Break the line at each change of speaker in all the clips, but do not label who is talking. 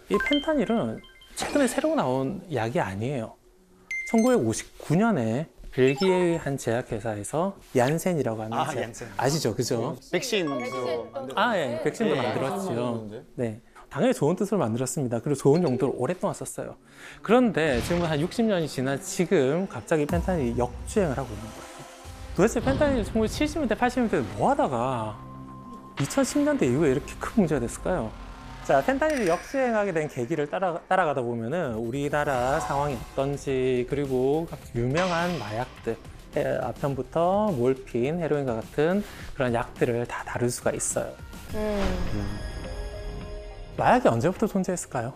이 펜타닐은 최근에 새로 나온 약이 아니에요. 1959년에 벨기에의 한 제약회사에서 얀센이라고 하는 제약,
얀센.
아시죠? 그죠?
백신도
예, 백신도
예,
만들었지요. 네. 당연히 좋은 뜻으로 만들었습니다. 그리고 좋은 용도로 오랫동안 썼어요. 그런데 지금 한 60년이 지난 지금 갑자기 펜타닐이 역주행을 하고 있는 거예요. 도대체 펜타닐 1970년대, 80년대 뭐 하다가 2010년대 이후에 이렇게 큰 문제가 됐을까요? 자, 펜타닐이 역주행하게 된 계기를 따라가다 보면은 우리나라 상황이 어떤지, 그리고 각 유명한 마약들, 아편부터 몰핀, 헤로인과 같은 그런 약들을 다 다룰 수가 있어요. 마약이 언제부터 존재했을까요?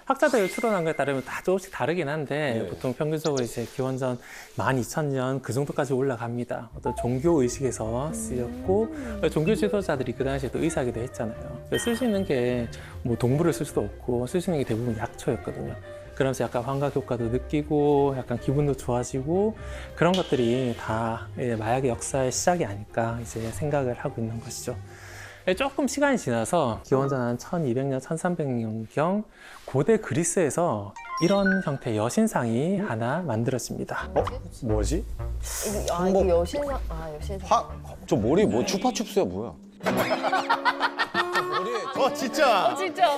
학자들이 추론한 것에 따르면 다 조금씩 다르긴 한데
네.
보통 평균적으로 이제 기원전 12,000년 그 정도까지 올라갑니다. 어떤 종교 의식에서 쓰였고 종교 지도자들이 그 당시에 또 의사기도 했잖아요. 쓸 수 있는 게 뭐 동물을 쓸 수도 없고 쓸 수 있는 게 대부분 약초였거든요. 그러면서 약간 환각 효과도 느끼고 약간 기분도 좋아지고 그런 것들이 다 마약의 역사의 시작이 아닐까 이제 생각을 하고 있는 것이죠. 조금 시간이 지나서 기원전 한 1200년, 1300년경 고대 그리스에서 이런 형태의 여신상이 하나 만들어집니다.
뭐지?
이거 여신상, 여신상.
저 머리 뭐 추파춥스야 뭐야?
진짜.
진짜.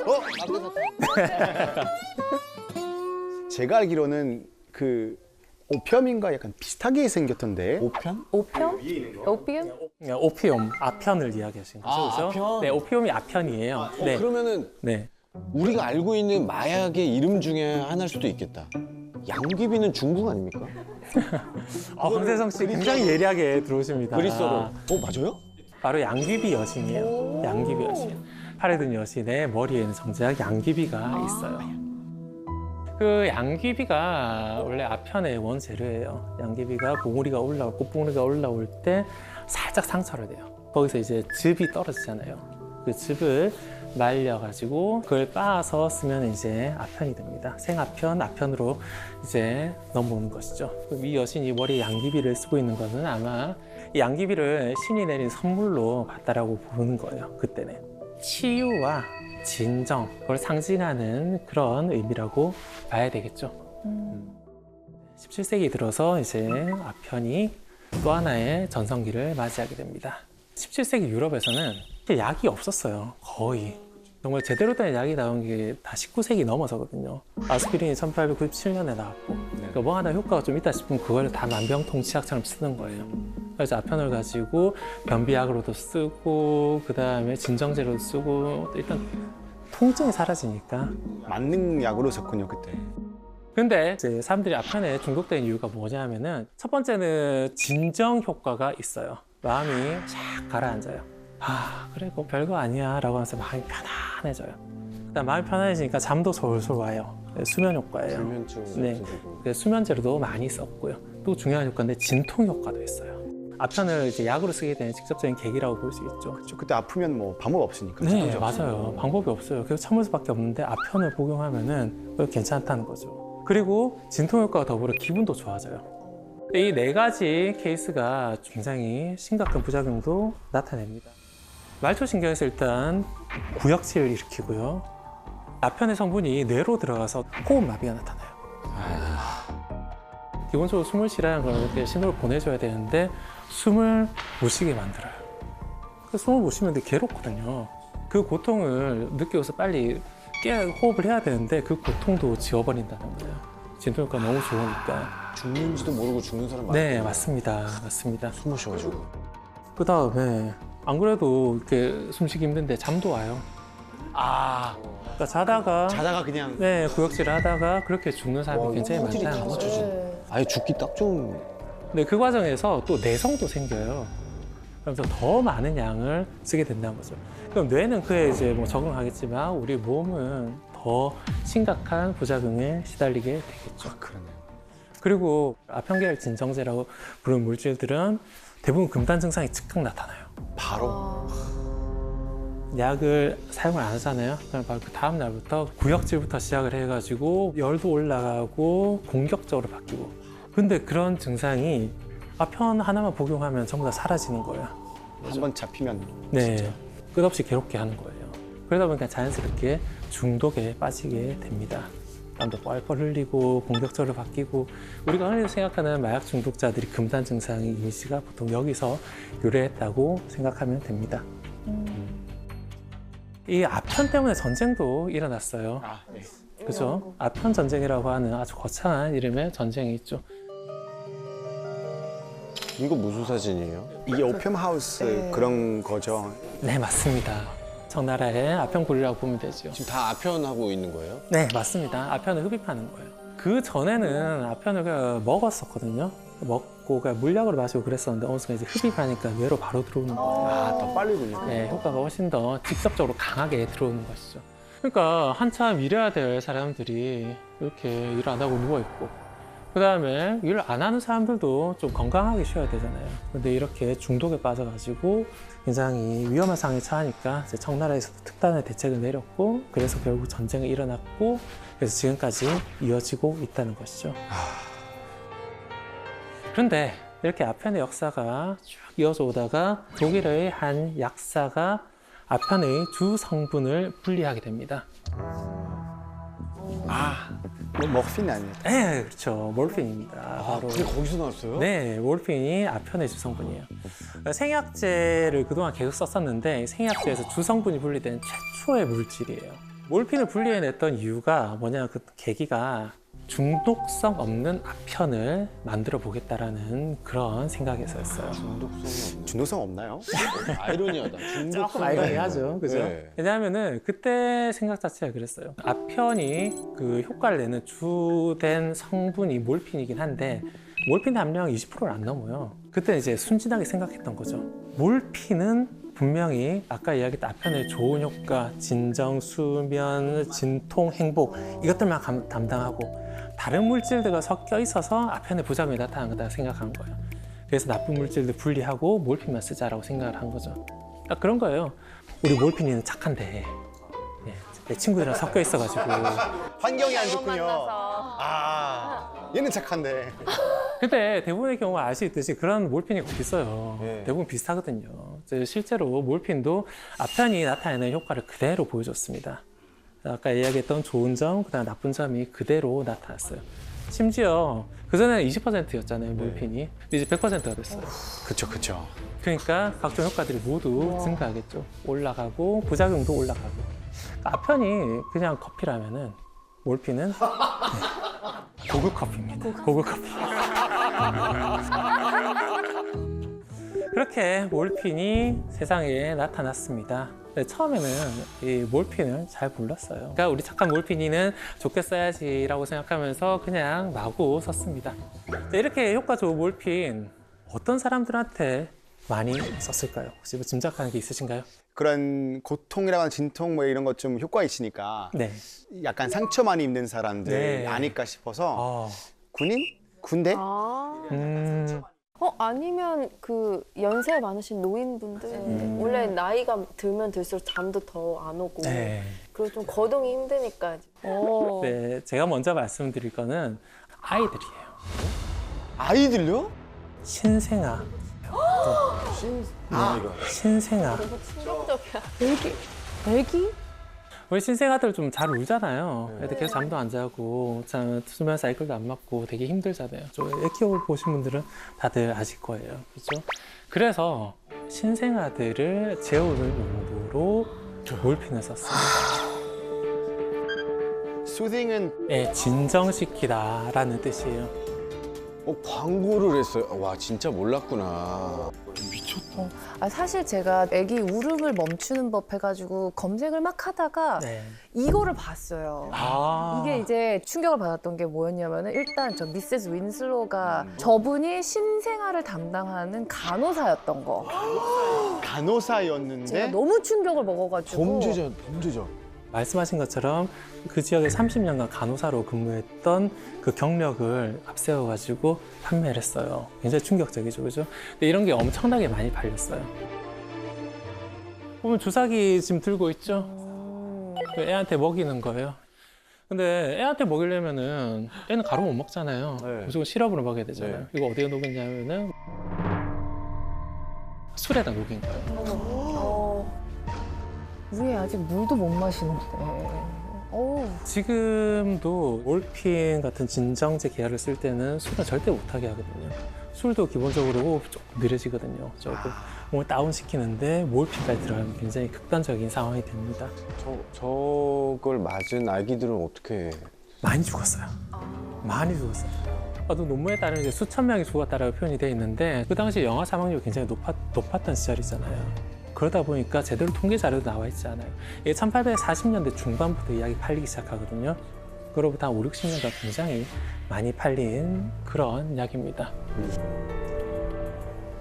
제가 알기로는 그 오피엄인가 약간 비슷하게 생겼던데.
오편?
오피움? 오피움?
오피움, 아편을 이야기하신 거죠,
아,
그죠?
아편.
네, 오피움이 아편이에요. 네,
그러면은
네.
우리가 알고 있는 마약의 이름 중에 하나일 수도 있겠다. 양귀비는 중국 아닙니까?
황세성 씨 굉장히 예리하게 들어오십니다.
그리스어로. 맞아요?
바로 양귀비 여신이에요. 양귀비 여신. 팔에 든 여신의 머리에는 정작 양귀비가 있어요. 그 양귀비가 원래 아편의 원재료예요. 양귀비가 봉우리가 올라올, 꽃봉우리가 올라올 때 살짝 상처를 내요. 거기서 이제 즙이 떨어지잖아요. 그 즙을 말려가지고 그걸 빻아서 쓰면 이제 아편이 됩니다. 생아편, 아편으로 이제 넘어오는 것이죠. 이 여신이 머리에 양귀비를 쓰고 있는 것은 아마 이 양귀비를 신이 내린 선물로 받다라고 보는 거예요. 그때는. 치유와 진정, 그걸 상징하는 그런 의미라고 봐야 되겠죠. 17세기 들어서 이제 아편이 또 하나의 전성기를 맞이하게 됩니다. 17세기 유럽에서는 약이 없었어요. 거의. 정말 제대로 된 약이 나온 게 다 19세기 넘어서거든요. 아스피린이 1897년에 나왔고 그러니까 뭐 하나 효과가 좀 있다 싶으면 그걸 다 만병통치약처럼 쓰는 거예요. 그래서 아편을 가지고 변비약으로도 쓰고 그 다음에 진정제로도 쓰고 일단 통증이 사라지니까.
만능 약으로 썼군요 그때.
근데 이제 사람들이 아편에 중독된 이유가 뭐냐면은 첫 번째는 진정 효과가 있어요. 마음이 쫙 가라앉아요. 그래 그거 별거 아니야 라고 하면서 마음이 편안해져요. 그다음 마음이 편안해지니까 잠도 솔솔 와요. 수면 효과예요.
불면증.
네. 그래서 수면제로도 많이 썼고요. 또 중요한 효과인데 진통 효과도 있어요. 아편을 이제 약으로 쓰게 되는 직접적인 계기라고 볼 수 있죠.
그때 아프면 뭐 방법 없으니까.
네,
그죠?
맞아요. 방법이 없어요. 그래서 참을 수밖에 없는데 아편을 복용하면은 괜찮다는 거죠. 그리고 진통 효과가 더불어 기분도 좋아져요. 이 네 가지 케이스가 굉장히 심각한 부작용도 나타냅니다. 말초신경에서 일단 구역질을 일으키고요. 아편의 성분이 뇌로 들어가서 호흡마비가 나타나요. 기본적으로 숨을 쉬라는 걸 이렇게 신호를 보내줘야 되는데 숨을 못 쉬게 만들어요. 숨을 못 쉬면 되게 괴롭거든요. 그 고통을 느끼고서 빨리 호흡을 해야 되는데 그 고통도 지워버린다는 거예요. 진통 효과가 너무 좋으니까.
죽는지도 모르고 죽는 사람 많아요.
네, 맞습니다. 맞습니다.
숨을 쉬어가지고.
그 다음에 안 그래도 이렇게 숨쉬기 힘든데 잠도 와요. 그러니까 자다가
그냥
네, 구역질을 하다가 그렇게 죽는 사람이 굉장히
화질이 다
많다는 거죠.
맞춰지네. 아예 죽기 딱 좋은.
네, 그 과정에서 또 내성도 생겨요. 그러면서 더 많은 양을 쓰게 된다는 거죠. 그럼 뇌는 그에 이제 뭐 적응하겠지만 우리 몸은 더 심각한 부작용에 시달리게 되겠죠.
그러네요.
그리고 아편계열 진정제라고 부르는 물질들은 대부분 금단 증상이 즉각 나타나요.
바로.
약을 사용을 안 하잖아요. 그럼 바로 그 다음 날부터 구역질부터 시작을 해가지고 열도 올라가고 공격적으로 바뀌고. 근데 그런 증상이 아편 하나만 복용하면 전부 다 사라지는 거예요.
한 번 잡히면.
네, 끝없이 괴롭게 하는 거예요. 그러다 보니까 자연스럽게 중독에 빠지게 됩니다. 땀도 뻘뻘 흘리고 공격적으로 바뀌고 우리가 흔히 생각하는 마약 중독자들이 금단 증상의 이미지가 보통 여기서 유래했다고 생각하면 됩니다. 이 아편 때문에 전쟁도 일어났어요. 그죠? 아편 전쟁이라고 하는 아주 거창한 이름의 전쟁이 있죠.
이거 무슨 사진이에요?
이게 오피엄 하우스 그런 거죠.
네, 맞습니다. 청나라의 아편굴이라고 보면 되죠.
지금 다 아편하고 있는 거예요?
네, 맞습니다. 아편을 흡입하는 거예요. 그 전에는 아편을 먹었었거든요. 먹고 물약으로 마시고 그랬었는데 어느 순간 이제 흡입하니까 뇌로 바로 들어오는 거예요.
아, 더 빠르군요.
네, 효과가 훨씬 더 직접적으로 강하게 들어오는 것이죠. 그러니까 한참 일해야 될 사람들이 이렇게 일 안 하고 누워있고 그 다음에 일 안 하는 사람들도 좀 건강하게 쉬어야 되잖아요. 근데 이렇게 중독에 빠져가지고 굉장히 위험한 상황에 처하니까 이제 청나라에서도 특단의 대책을 내렸고 그래서 결국 전쟁이 일어났고 그래서 지금까지 이어지고 있다는 것이죠. 그런데 이렇게 아편의 역사가 쭉 이어져 오다가 독일의 한 약사가 아편의 주 성분을 분리하게 됩니다.
뭐 머핀 아니에요?
네, 그렇죠. 몰핀입니다. 바로.
그게 거기서 나왔어요?
네, 몰핀이 아편의 주성분이에요. 생약제를 그동안 계속 썼었는데 생약제에서 주성분이 분리된 최초의 물질이에요. 몰핀을 분리해냈던 이유가 뭐냐, 그 계기가 중독성 없는 아편을 만들어 보겠다라는 그런 생각에서였어요.
중독성 없나요?
아이러니하다.
조금 아이러니하죠, 그죠?
네.
왜냐하면은 그때 생각 자체가 그랬어요. 아편이 그 효과를 내는 주된 성분이 몰핀이긴 한데 몰핀 함량 20%를 안 넘어요. 그때 이제 순진하게 생각했던 거죠. 몰핀은 분명히 아까 이야기했던 아편의 좋은 효과, 진정, 수면, 진통, 행복 이것들만 담당하고 다른 물질들과 섞여 있어서 아편의 부작용이 나타난 거다 생각한 거예요. 그래서 나쁜 물질들 분리하고 몰핀만 쓰자라고 생각을 한 거죠. 딱 그런 거예요. 우리 몰핀이는 착한데 예, 내 친구들이랑 섞여 있어가지고
환경이 안
잘못
좋군요.
만나서.
아, 얘는 착한데.
근데 대부분의 경우 알 수 있듯이 그런 몰핀이 어디 있어요.
네.
대부분 비슷하거든요. 실제로 몰핀도 아편이 나타내는 효과를 그대로 보여줬습니다. 아까 이야기했던 좋은 점, 그다음 나쁜 점이 그대로 나타났어요. 심지어 그전에는 20%였잖아요, 몰핀이. 이제 100%가 됐어요.
그쵸.
그러니까 각종 효과들이 모두 증가하겠죠. 올라가고 부작용도 올라가고. 아편이 그냥 커피라면은 몰핀은 고급 커피입니다. 고급 커피. 그렇게 몰핀이 세상에 나타났습니다. 처음에는 이 몰핀을 잘 몰랐어요. 그러니까 우리 착한 몰핀이는 좋게 써야지라고 생각하면서 그냥 마구 썼습니다. 이렇게 효과 좋은 몰핀 어떤 사람들한테 많이 썼을까요? 혹시 뭐 짐작하는 게 있으신가요?
그런 고통이라거나 진통 뭐 이런 것 좀 효과 있으니까
네.
약간 상처 많이 입는 사람들
네.
아닐까 싶어서
어,
군인? 군대?
아니면 그 연세 많으신 노인분들 원래 나이가 들면 들수록 잠도 더 안 오고
네.
그리고 좀 거동이 힘드니까.
네, 제가 먼저 말씀드릴 거는 아이들이에요.
아이들요?
신생아. 신생아.
너무 충격적이야.
애기?
우리 신생아들 좀 잘 울잖아요. 애들 계속 잠도 안 자고, 수면 사이클도 안 맞고 되게 힘들잖아요. 애 키워보신 분들은 다들 아실 거예요. 그렇죠? 그래서 신생아들을 재우는 용도로 몰핀을 썼습니다.
수딩은
네, 진정시키다라는 뜻이에요.
광고를 했어요. 와, 진짜 몰랐구나.
사실 제가 애기 울음을 멈추는 법 해가지고 검색을 막 하다가
네.
이거를 봤어요.
아.
이게 이제 충격을 받았던 게 뭐였냐면은 일단 저 미세스 윈슬로가 저분이 신생아를 담당하는 간호사였던 거. 제가
간호사였는데
너무 충격을 먹어가지고
범죄자.
말씀하신 것처럼 그 지역에 30년간 간호사로 근무했던 그 경력을 앞세워가지고 판매를 했어요. 굉장히 충격적이죠, 그죠? 근데 이런 게 엄청나게 많이 팔렸어요. 보면 주사기 지금 들고 있죠? 그 애한테 먹이는 거예요. 근데 애한테 먹이려면은 애는 가루 못 먹잖아요.
네.
무조건 시럽으로 먹여야 되잖아요.
네.
이거 어디에 녹였냐면은 술에다 녹인 거예요.
우리 아직 물도 못 마시는데. 어우.
지금도 몰핀 같은 진정제 계열을 쓸 때는 술은 절대 못하게 하거든요. 술도 기본적으로 호흡이 조금 느려지거든요. 조금 몸을 다운시키는데 몰핀까지 들어가면 굉장히 극단적인 상황이 됩니다.
저걸 맞은 아기들은 어떻게?
많이 죽었어요. 많이 죽었어요. 또 논문에 따르면 이제 수천 명이 죽었다라고 표현이 되어 있는데 그 당시 영아 사망률이 굉장히 높았던 시절이잖아요. 그러다 보니까 제대로 통계 자료도 나와 있지 않아요. 이게 1840년대 중반부터 이야기 팔리기 시작하거든요. 그로부터 한 5, 60년간 굉장히 많이 팔린 그런 약입니다.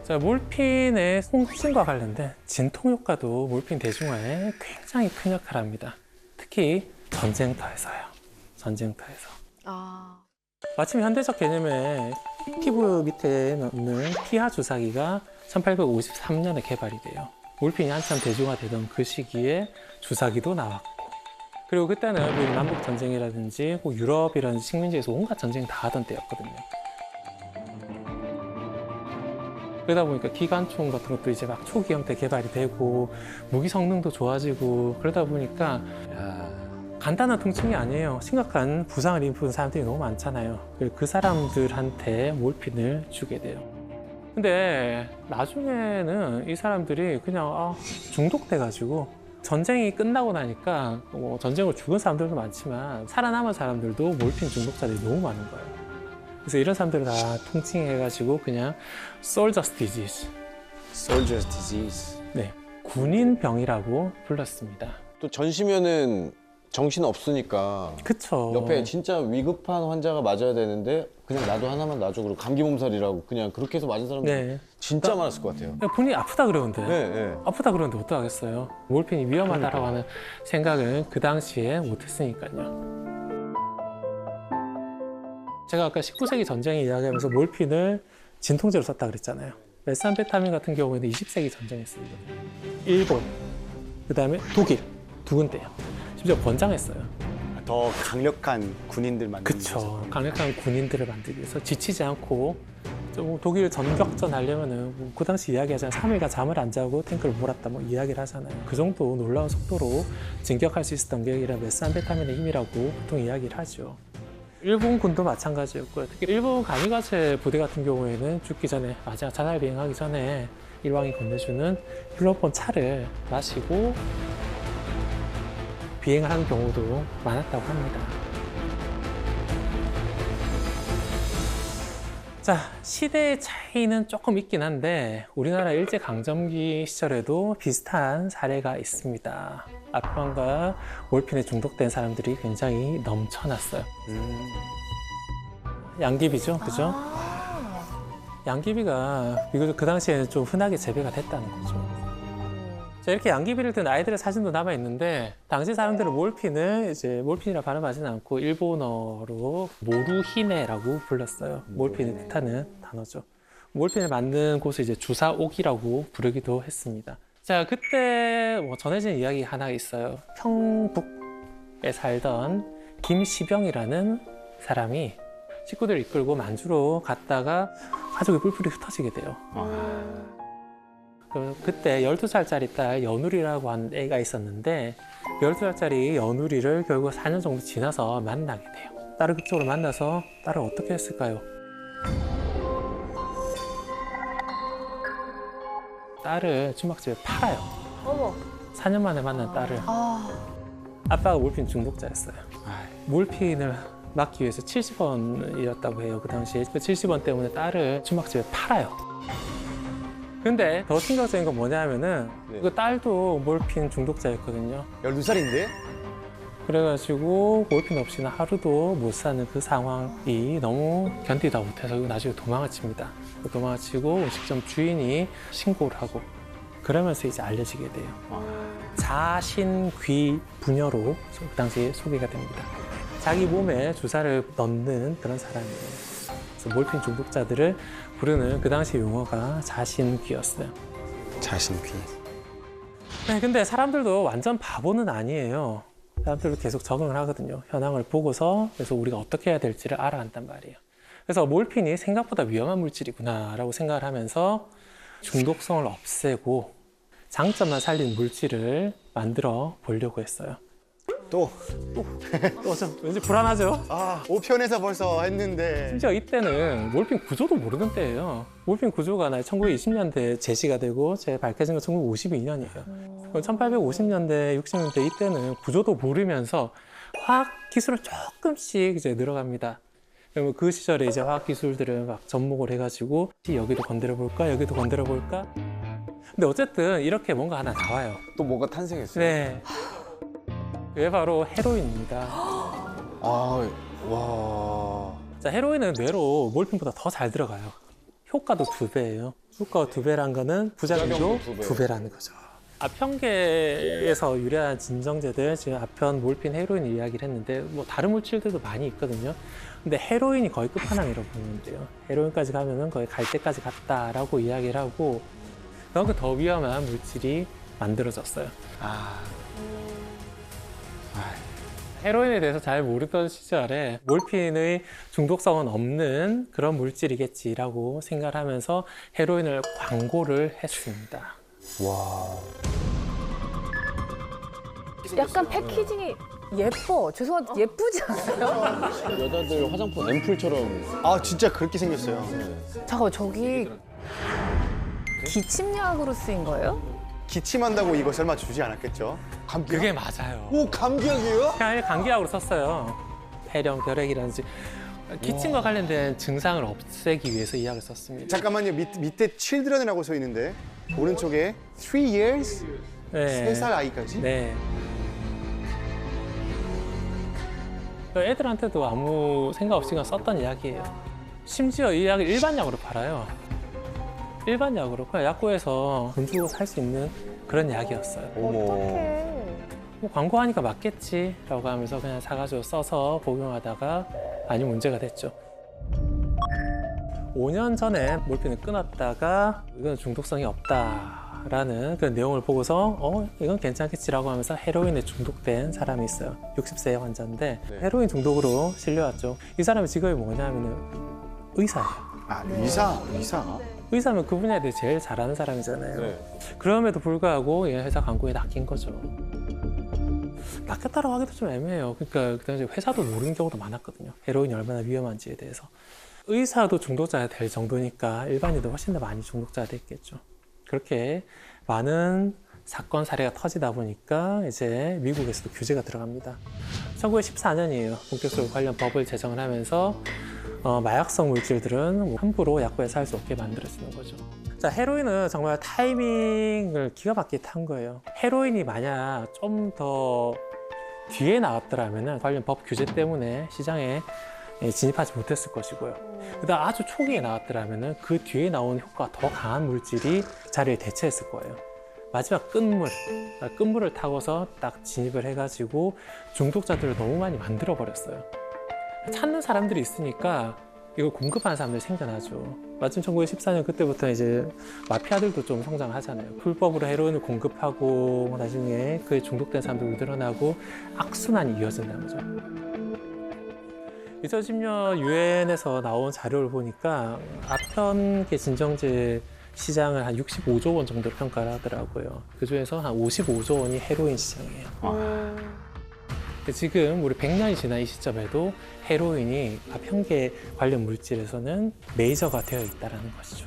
자, 몰핀의 통증과 관련된 진통 효과도 몰핀 대중화에 굉장히 큰 역할을 합니다. 특히 전쟁터에서요. 전쟁터에서.
아.
마침 현대적 개념의 피부 밑에 넣는 피하 주사기가 1853년에 개발이 돼요. 몰핀이 한참 대중화되던 그 시기에 주사기도 나왔고, 그리고 그때는 미국 남북 전쟁이라든지 유럽이라든지 식민지에서 온갖 전쟁 다 하던 때였거든요. 그러다 보니까 기관총 같은 것도 이제 막 초기 형태 개발이 되고 무기 성능도 좋아지고 그러다 보니까 간단한 통증이 아니에요. 심각한 부상을 입은 사람들이 너무 많잖아요. 그 사람들한테 몰핀을 주게 돼요. 근데 나중에는 이 사람들이 그냥 중독돼가지고 전쟁이 끝나고 나니까 전쟁으로 죽은 사람들도 많지만 살아남은 사람들도 몰핀 중독자들이 너무 많은 거예요. 그래서 이런 사람들을 다 통칭해가지고 그냥 Soldier's Disease,
Soldier's disease.
네, 군인병이라고 불렀습니다.
또 전시면은 정신 없으니까
그쵸.
옆에 진짜 위급한 환자가 맞아야 되는데 그냥 나도 하나만 놔줘 그리고 감기 몸살이라고 그냥 그렇게 해서 맞은 사람들
네.
진짜 많았을 것 같아요.
그냥 본인이 아프다 그러는데
네.
아프다 그러는데 어떡하겠어요. 몰핀이 위험하다라고 하는 생각을 그 당시에 못했으니까요. 제가 아까 19세기 전쟁에 이야기하면서 몰핀을 진통제로 썼다 그랬잖아요. 메스암페타민 같은 경우에는 20세기 전쟁에 쓰이거든요. 일본, 그 다음에 독일 두 군데요. 심지어 권장했어요.
더 강력한 군인들 만드는
그쵸. 강력한 군인들을 만들기 위해서 지치지 않고 좀 독일 전격전 하려면은 그 당시 이야기하잖아요. 3일간 잠을 안 자고 탱크를 몰았다 뭐 이야기를 하잖아요. 그 정도 놀라운 속도로 진격할 수 있었던 게 이런 메스암페타민의 힘이라고 보통 이야기를 하죠. 일본군도 마찬가지였고요. 특히 일본 가미가체 부대 같은 경우에는 죽기 전에 마지막 자살 비행하기 전에 일왕이 건네주는 플로폰 차를 마시고 비행을 하는 경우도 많았다고 합니다. 자, 시대의 차이는 조금 있긴 한데 우리나라 일제강점기 시절에도 비슷한 사례가 있습니다. 아편과 몰핀에 중독된 사람들이 굉장히 넘쳐났어요. 양귀비죠, 그죠? 양귀비가 비교적 그 당시에는 좀 흔하게 재배가 됐다는 거죠. 자, 이렇게 양귀비를 든 아이들의 사진도 남아 있는데 당시 사람들은 몰핀을 이제 몰핀이라 발음하지는 않고 일본어로 모루히네라고 불렀어요. 몰핀을 뜻하는 단어죠. 몰핀을 만든 곳을 이제 주사옥이라고 부르기도 했습니다. 자, 그때 전해진 이야기 하나 있어요. 평북에 살던 김시병이라는 사람이 식구들을 이끌고 만주로 갔다가 가족이 뿔뿔이 흩어지게 돼요. 그때 12살짜리 딸 연우리라고 하는 애가 있었는데 12살짜리 연우리를 결국 4년 정도 지나서 만나게 돼요. 딸을 그쪽으로 만나서 딸을 어떻게 했을까요? 딸을 주막집에 팔아요.
어머.
4년 만에 만난 딸을. 아빠가 몰핀 중독자였어요. 몰핀을 막기 위해서 70원이었다고 해요. 그 당시에 그 70원 때문에 딸을 주막집에 팔아요. 근데 더 충격적인 건 뭐냐면은 그 딸도 몰핀 중독자였거든요.
12살인데?
그래가지고 몰핀 없이는 하루도 못 사는 그 상황이 너무 견디다 못해서 나중에 도망을 칩니다. 도망을 치고 음식점 주인이 신고를 하고 그러면서 이제 알려지게 돼요. 자신귀 부녀로 그 당시에 소개가 됩니다. 자기 몸에 주사를 넣는 그런 사람이에요. 그래서 몰핀 중독자들을 부르는 그 당시 용어가 자신귀였어요.
자신귀.
네, 근데 사람들도 완전 바보는 아니에요. 사람들도 계속 적응을 하거든요. 현황을 보고서 그래서 우리가 어떻게 해야 될지를 알아간단 말이에요. 그래서 몰핀이 생각보다 위험한 물질이구나라고 생각을 하면서 중독성을 없애고 장점만 살린 물질을 만들어 보려고 했어요.
또,
좀 왠지 불안하죠?
5편에서 벌써 했는데.
심지어 이때는 몰핀 구조도 모르는 때예요. 몰핀 구조가 1920년대에 제시가 되고 밝혀진 건 1952년이에요. 1850년대, 60년대 이때는 구조도 모르면서 화학 기술은 조금씩 이제 늘어갑니다. 그러면 그 시절에 이제 화학 기술들을 막 접목을 해가지고 여기도 건드려 볼까, 여기도 건드려 볼까. 근데 어쨌든 이렇게 뭔가 하나 나와요.
또 뭐가 탄생했어요.
네. 그게 바로 헤로인입니다.
아, 와.
자, 헤로인은 뇌로 몰핀보다 더 잘 들어가요. 효과도 2배예요. 효과가 2배란 거는 부작용도
부작용도
2배라는 거죠. 아편계에서 유래한 진정제들, 지금 아편, 몰핀, 헤로인 이야기를 했는데 뭐 다른 물질들도 많이 있거든요. 근데 헤로인이 거의 끝판왕이라고 보면 돼요. 헤로인까지 가면은 거의 갈 때까지 갔다라고 이야기를 하고 그만큼 더 위험한 물질이 만들어졌어요. 헤로인에 대해서 잘 모르던 시절에 몰핀의 중독성은 없는 그런 물질이겠지라고 생각을 하면서 헤로인을 광고를 했습니다.
약간 패키징이 예뻐. 죄송한데 예쁘지 않아요?
여자들 화장품 앰플처럼.
아, 진짜 그렇게 생겼어요.
잠깐만 저기 기침약으로 쓰인 거예요?
기침한다고 이거 설마 주지 않았겠죠?
그게 맞아요.
오, 감기약이에요?
그냥 감기약으로 썼어요. 폐렴, 결핵이라든지 기침과 관련된 증상을 없애기 위해서 이 약을 썼습니다.
잠깐만요. 밑에 children이라고 써 있는데 오른쪽에 3 years?
네.
3살 아이까지?
네. 애들한테도 아무 생각 없이 그냥 썼던 이야기예요. 심지어 이 약을 일반 약으로 팔아요. 일반 약으로 그냥 약국에서 돈 주고 살 수 있는 그런 약이었어요.
어떡해.
뭐 광고하니까 맞겠지라고 하면서 그냥 사가지고 써서 복용하다가 많이 문제가 됐죠. 5년 전에 몰핀을 끊었다가 이건 중독성이 없다라는 그런 내용을 보고서 이건 괜찮겠지라고 하면서 헤로인에 중독된 사람이 있어요. 60세 환자인데
네.
헤로인 중독으로 실려왔죠. 이 사람의 직업이 뭐냐면은 의사예요.
아, 의사.
의사면 그 분야에 대해 제일 잘하는 사람이잖아요.
네.
그럼에도 불구하고 얘 회사 광고에 낚인 거죠. 낚였다고 하기도 좀 애매해요. 그러니까 그 당시에 회사도 모르는 경우도 많았거든요. 헤로인이 얼마나 위험한지에 대해서. 의사도 중독자가 될 정도니까 일반인도 훨씬 더 많이 중독자가 됐겠죠. 그렇게 많은 사건 사례가 터지다 보니까 이제 미국에서도 규제가 들어갑니다. 1914년이에요. 본격적으로 관련 법을 제정을 하면서 마약성 물질들은 함부로 약국에서 살 수 없게 만들어지는 거죠. 자, 헤로인은 정말 타이밍을 기가 막히게 탄 거예요. 헤로인이 만약 좀 더 뒤에 나왔더라면 관련 법 규제 때문에 시장에 진입하지 못했을 것이고요. 그다음 아주 초기에 나왔더라면 그 뒤에 나온 효과가 더 강한 물질이 자리를 대체했을 거예요. 마지막 끝물을 타고서 딱 진입을 해가지고 중독자들을 너무 많이 만들어 버렸어요. 찾는 사람들이 있으니까 이걸 공급하는 사람들이 생겨나죠. 마침 1914년 그때부터 이제 마피아들도 좀 성장하잖아요. 불법으로 헤로인을 공급하고 나중에 그에 중독된 사람들도 늘어나고 악순환이 이어진다는 거죠. 2010년 유엔에서 나온 자료를 보니까 아편계 진정제 시장을 한 65조 원 정도로 평가를 하더라고요. 그중에서 한 55조 원이 헤로인 시장이에요. 지금 우리 100년이 지난 이 시점에도 헤로인이 아편계 관련 물질에서는 메이저가 되어 있다는 것이죠.